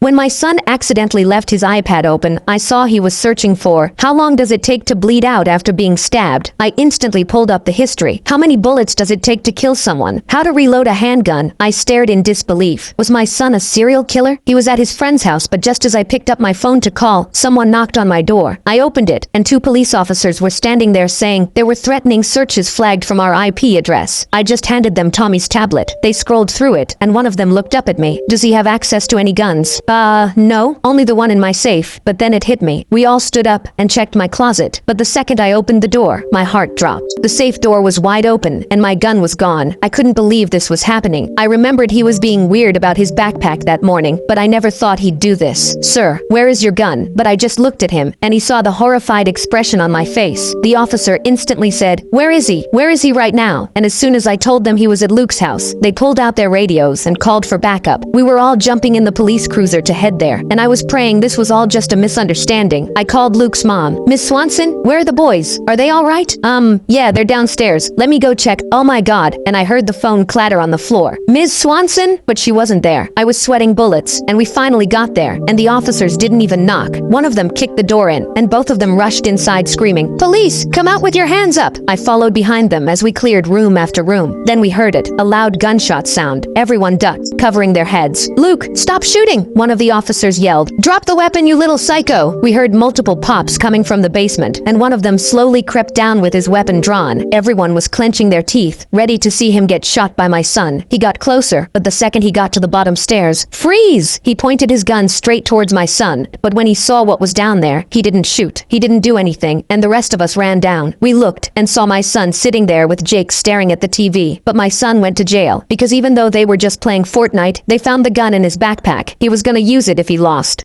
When my son accidentally left his iPad open, I saw he was searching for, how long does it take to bleed out after being stabbed? I instantly pulled up the history. How many bullets does it take to kill someone? How to reload a handgun? I stared in disbelief. Was my son a serial killer? He was at his friend's house, but just as I picked up my phone to call, someone knocked on my door. I opened it, and 2 police officers were standing there saying there were threatening searches flagged from our IP address. I just handed them Tommy's tablet. They scrolled through it, and one of them looked up at me. Does he have access to any guns? No, only the one in my safe. But then it hit me. We all stood up and checked my closet. But the second I opened the door, my heart dropped. The safe door was wide open, and my gun was gone. I couldn't believe this was happening. I remembered he was being weird about his backpack that morning, but I never thought he'd do this. Sir, where is your gun? But I just looked at him, and he saw the horrified expression on my face. The officer instantly said, where is he? Where is he right now? And as soon as I told them he was at Luke's house, they pulled out their radios and called for backup. We were all jumping in the police cruiser to head there, and I was praying this was all just a misunderstanding. I called Luke's mom. Miss Swanson, where are the boys? Are they all right? Yeah, they're downstairs. Let me go check. Oh my God. And I heard the phone clatter on the floor. Ms. Swanson? But she wasn't there. I was sweating bullets, and we finally got there, and the officers didn't even knock. One of them kicked the door in, and both of them rushed inside screaming, police, come out with your hands up. I followed behind them as we cleared room after room. Then we heard it, a loud gunshot sound. Everyone ducked, covering their heads. Luke, stop shooting! One of the officers yelled. Drop the weapon, you little psycho! We heard multiple pops coming from the basement, and one of them slowly crept down with his weapon drawn. Everyone was clenching their teeth, ready to see him get shot by my son. He got closer, but the second he got to the bottom stairs, freeze! He pointed his gun straight towards my son, but when he saw what was down there, he didn't shoot. He didn't do anything, and the rest of us ran down. We looked and saw my son sitting there with Jake staring at the TV, but my son went to jail, because even though they were just playing Fortnite, they found the gun in his backpack. He was gonna use it if he lost.